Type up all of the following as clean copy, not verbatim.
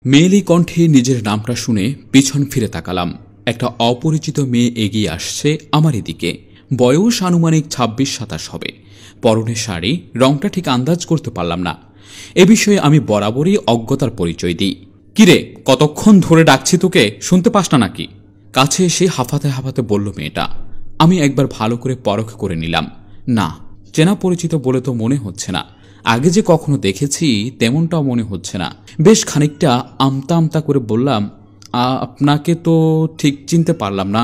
মেয়েলি কণ্ঠে নিজের নামটা শুনে পিছন ফিরে তাকালাম। একটা অপরিচিত মেয়ে এগিয়ে আসছে আমারই দিকে। বয়স আনুমানিক ২৬-২৭ হবে। পরনে শাড়ি, রংটা ঠিক আন্দাজ করতে পারলাম না। এ বিষয়ে আমি বরাবরই অজ্ঞতার পরিচয় দিই। কিরে, কতক্ষণ ধরে ডাকছি তোকে, শুনতে পাস না নাকি? কাছে এসে হাঁফাতে হাঁফাতে বলল মেয়েটা। আমি একবার ভালো করে পরখ করে নিলাম। না, চেনা পরিচিত বলে তো মনে হচ্ছে না। আগে যে কখনো দেখেছি তেমনটাও মনে হচ্ছে না। বেশ খানিকটা আমতা আমতা করে বললাম, আপনাকে তো ঠিক চিনতে পারলাম না।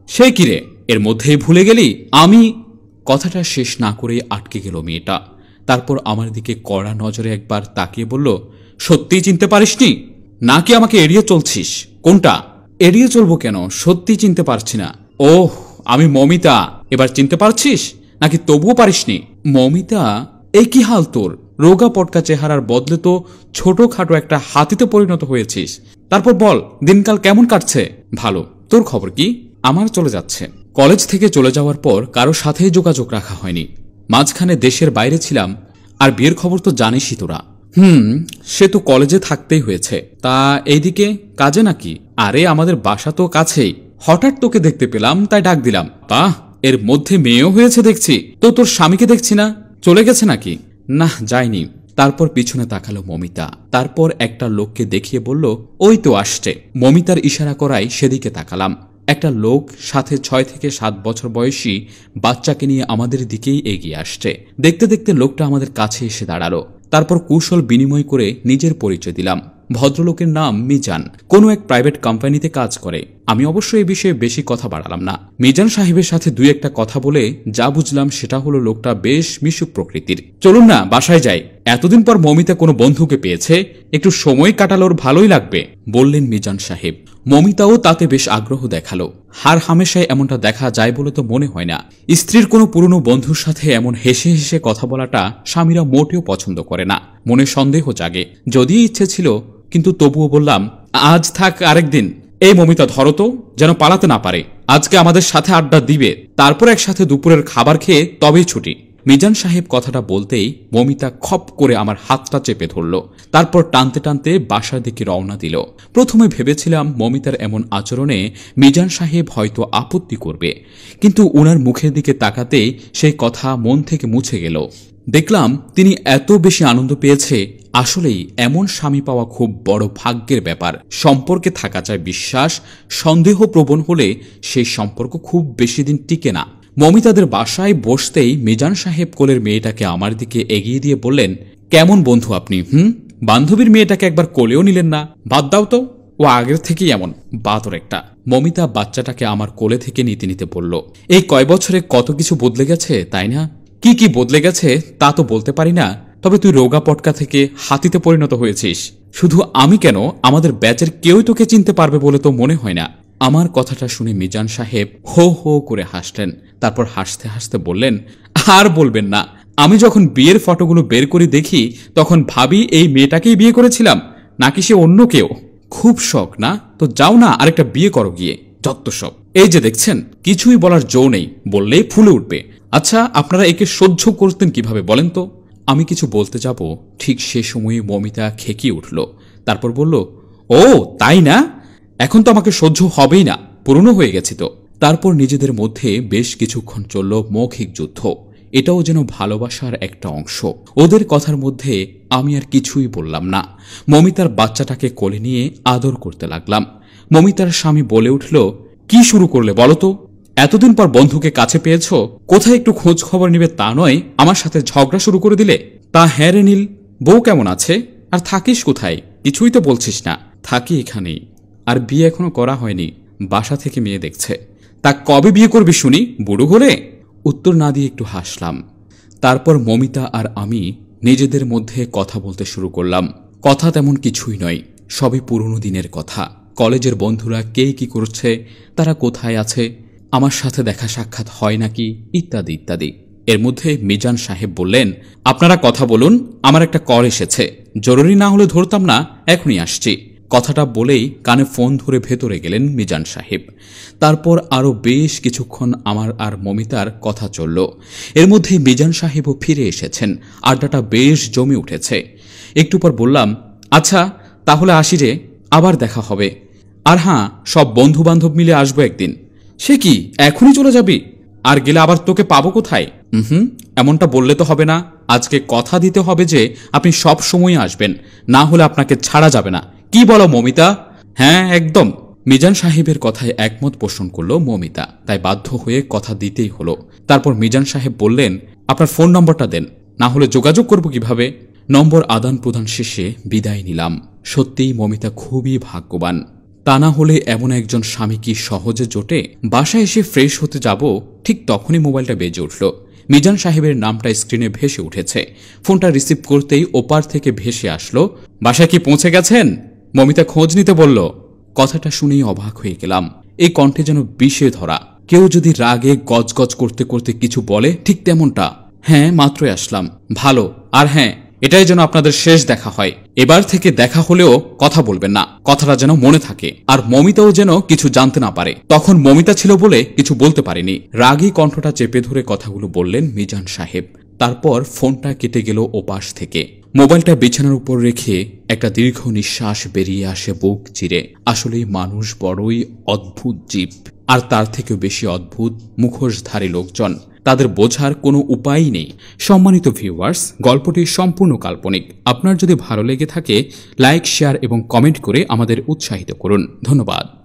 সে কিরে, এর মধ্যেই ভুলে গেলি? আমি কথাটা শেষ না করেই আটকে গেল মেয়েটা। তারপর আমার দিকে কড়া নজরে একবার তাকিয়ে বলল, সত্যিই চিনতে পারিসনি নাকি আমাকে এড়িয়ে চলছিস? কোনটা? এড়িয়ে চলবো কেন, সত্যি চিনতে পারছি না। ওহ, আমি মমিতা। এবার চিনতে পারছিস নাকি তবুও পারিসনি? মমিতা? এই কি হাল তোর? রোগা পটকা চেহারার বদলে তো ছোটখাটো একটা হাতিতে পরিণত হয়েছিস। তারপর বল, দিনকাল কেমন কাটছে? ভালো। তোর খবর কি? আমার চলে যাচ্ছে। কলেজ থেকে চলে যাওয়ার পর কারো সাথেই যোগাযোগ রাখা হয়নি। মাঝখানে দেশের বাইরে ছিলাম। আর বিয়ের খবর তো জানিসই তোরা। সে তো কলেজে থাকতেই হয়েছে। তা এইদিকে কাজে নাকি? আরে আমাদের বাসা তো কাছেই। হঠাৎ তোকে দেখতে পেলাম তাই ডাক দিলাম। বাহ, এর মধ্যে মেয়েও হয়েছে দেখছি। তো তোর স্বামীকে দেখছি না, চলে গেছে নাকি? না, যায়নি। তারপর পিছনে তাকালো মমিতা। তারপর একটা লোককে দেখিয়ে বলল, ওই তো আসছে। মমিতার ইশারা করায় সেদিকে তাকালাম। একটা লোক সাথে ৬ থেকে ৭ বছর বয়সী বাচ্চাকে নিয়ে আমাদের দিকেই এগিয়ে আসছে। দেখতে দেখতে লোকটা আমাদের কাছে এসে দাঁড়ালো। তারপর কুশল বিনিময় করে নিজের পরিচয় দিলাম। ভদ্রলোকের নাম মিজান, কোনো এক প্রাইভেট কোম্পানিতে কাজ করে। আমি অবশ্য এই বিষয়ে বেশি কথা বাড়ালাম না। মিজান সাহেবের সাথে দুই একটা কথা বলে যা বুঝলাম সেটা হলো লোকটা বেশ মিশুক প্রকৃতির। চলুন না বাসায় যাই। এতদিন পর মমিতা কোনো বন্ধুকে পেয়েছে, একটু সময় কাটালোর ভালোই লাগবে, বললেন মিজান সাহেব। মমিতাও তাতে বেশ আগ্রহ দেখালো। হার হামেশায় এমনটা দেখা যায় বলে তো মনে হয় না। স্ত্রীর কোনো পুরনো বন্ধুর সাথে এমন হেসে হেসে কথা বলাটা স্বামীরা মোটেও পছন্দ করে না। মনে সন্দেহ জাগে। যদিও ইচ্ছে ছিল, কিন্তু তবুও বললাম, আজ থাক, আরেকদিন। এই মমিতা, ধরো তো, যেন পালাতে না পারে। আজকে আমাদের সাথে আড্ডা দিবে, তারপর একসাথে দুপুরের খাবার খেয়ে তবেই ছুটি। মিজান সাহেব কথাটা বলতেই মমিতা খপ করে আমার হাতটা চেপে ধরল। তারপর টানতে টানতে বাসার দিকে রওনা দিল। প্রথমে ভেবেছিলাম মমিতার এমন আচরণে মিজান সাহেব হয়তো আপত্তি করবে, কিন্তু উনার মুখের দিকে তাকাতেই সেই কথা মন থেকে মুছে গেল। দেখলাম তিনি এত বেশি আনন্দ পেয়েছে। আসলেই এমন স্বামী পাওয়া খুব বড় ভাগ্যের ব্যাপার। সম্পর্কে থাকা চায় বিশ্বাস। সন্দেহপ্রবণ হলে সেই সম্পর্ক খুব বেশি দিন টিকে না। মমিতাদের বাসায় বসতেই মিজান সাহেব কোলের মেয়েটাকে আমার দিকে এগিয়ে দিয়ে বললেন, কেমন বন্ধু আপনি? বান্ধবীর মেয়েটাকে একবার কোলেও নিলেন না? বাদ দাও তো, ও আগের থেকেই এমন বাদর একটা। মমিতা বাচ্চাটাকে আমার কোলে থেকে নিতে নিতে বলল, এই কয় বছরে কত কিছু বদলে গেছে, তাই না? কি কি বদলে গেছে তা তো বলতে পারি না, তবে তুই রোগা পটকা থেকে হাতিতে পরিণত হয়েছিস। শুধু আমি কেন, আমাদের ব্যাচের কেউই তোকে চিনতে পারবে বলে তো মনে হয় না। আমার কথাটা শুনে মিজান সাহেব হো হো করে হাসলেন। তারপর হাসতে হাসতে বললেন, আর বলবেন না। আমি যখন বিয়ের ফটোগুলো বের করে দেখি তখন ভাবি এই মেয়েটাকেই বিয়ে করেছিলাম, নাকি সে অন্য কেউ। খুব শখ না? তো যাও না আরেকটা বিয়ে করো গিয়ে, যত সব। এই যে দেখছেন, কিছুই বলার জো নেই, বললেই ফুলে উঠবে। আচ্ছা, আপনারা একে সহ্য করতেন কিভাবে বলেন তো? আমি কিছু বলতে যাব, ঠিক সে সময়ে মমিতা খেকিয়ে উঠল। তারপর বলল, ও তাই না? এখন তো আমাকে সহ্য হবেই না, পুরনো হয়ে গেছি তো। তারপর নিজেদের মধ্যে বেশ কিছুক্ষণ চলল মৌখিক যুদ্ধ। এটাও যেন ভালোবাসার একটা অংশ। ওদের কথার মধ্যে আমি আর কিছুই বললাম না। মমিতার বাচ্চাটাকে কোলে নিয়ে আদর করতে লাগলাম। মমিতার স্বামী বলে উঠল, কি শুরু করলে বলো তো? এতদিন পর বন্ধুকে কাছে পেয়েছ, কোথায় একটু খোঁজ খবর নিবে তা নয়, আমার সাথে ঝগড়া শুরু করে দিলে। তা হ্যাঁ রে নীল, বউ কেমন আছে? আর থাকিস কোথায়? কিছুই তো বলছিস না। থাকি এখানেই। আর বিয়ে এখনো করা হয়নি, বাসা থেকে মেয়ে দেখছে। তা কবে বিয়ে করবি শুনি, বুড়ো হলে? উত্তর না দিয়ে একটু হাসলাম। তারপর মমিতা আর আমি নিজেদের মধ্যে কথা বলতে শুরু করলাম। কথা তেমন কিছুই নয়, সবই পুরনো দিনের কথা। কলেজের বন্ধুরা কে কি করছে, তারা কোথায় আছে, আমার সাথে দেখা সাক্ষাৎ হয় নাকি, ইত্যাদি ইত্যাদি। এর মধ্যে মিজান সাহেব বললেন, আপনারা কথা বলুন, আমার একটা কল এসেছে, জরুরি না হলে ধরতাম না, এখনই আসছি। কথাটা বলেই কানে ফোন ধরে ভেতরে গেলেন মিজান সাহেব। তারপর আরও বেশ কিছুক্ষণ আমার আর মমিতার কথা চলল। এর মধ্যে মিজান সাহেবও ফিরে এসেছেন। আড্ডাটা বেশ জমে উঠেছে। একটু পর বললাম, আচ্ছা তাহলে আসি রে, আবার দেখা হবে। আর হ্যাঁ, সব বন্ধু বান্ধব মিলে আসবো একদিন। সে কি, এখনই চলে যাবি? আর গেলে আবার তোকে পাবো কোথায়? হুম, এমনটা বললে তো হবে না। আজকে কথা দিতে হবে যে আপনি সব সময় আসবেন, না হলে আপনাকে ছাড়া যাবে না। কি বলো মমিতা? হ্যাঁ, একদম। মিজান সাহেবের কথায় একমত পোষণ করল মমিতা, তাই বাধ্য হয়ে কথা দিতেই হলো। তারপর মিজান সাহেব বললেন, আপনার ফোন নম্বরটা দেন, না হলে যোগাযোগ করব কিভাবে? নম্বর আদান প্রদান শেষে বিদায় নিলাম। সত্যিই মমিতা খুবই ভাগ্যবান। তা না হলে এমন একজন স্বামী কি সহজে জোটে? বাসায় এসে ফ্রেশ হতে যাব, ঠিক তখনই মোবাইলটা বেজে উঠল। মিজান সাহেবের নামটা স্ক্রিনে ভেসে উঠেছে। ফোনটা রিসিভ করতেই ওপার থেকে ভেসে আসলো, বাসায় কি পৌঁছে গেছেন? মমিতা খোঁজ নিতে বলল। কথাটা শুনেই অবাক হয়ে গেলাম। এই কণ্ঠে যেন বিষে ধরা। কেউ যদি রাগে গজগজ করতে করতে কিছু বলে, ঠিক তেমনটা। হ্যাঁ, মাত্রই আসলাম। ভালো। আর হ্যাঁ, এটাই যেন আপনাদের শেষ দেখা হয়। এবার থেকে দেখা হলেও কথা বলবেন না, কথাটা যেন মনে থাকে। আর মমিতাও যেন কিছু জানতে না পারে। তখন মমিতা ছিল বলে কিছু বলতে পারেনি। রাগী কণ্ঠটা চেপে ধরে কথাগুলো বললেন মিজান সাহেব। তারপর ফোনটা কেটে গেল ওপাশ থেকে। মোবাইলটা বিছানার উপর রেখে একটা দীর্ঘ নিঃশ্বাস বেরিয়ে আসে বুক চিরে। আসলেই মানুষ বড়ই অদ্ভুত জীব। আর তার থেকেও বেশি অদ্ভুত মুখোশধারী লোকজন। তাদের বোঝার কোনো উপায়ই নেই। সম্মানিত ভিউয়ার্স, গল্পটি সম্পূর্ণ কাল্পনিক। আপনার যদি ভালো লেগে থাকে, লাইক, শেয়ার এবং কমেন্ট করে আমাদের উৎসাহিত করুন। ধন্যবাদ।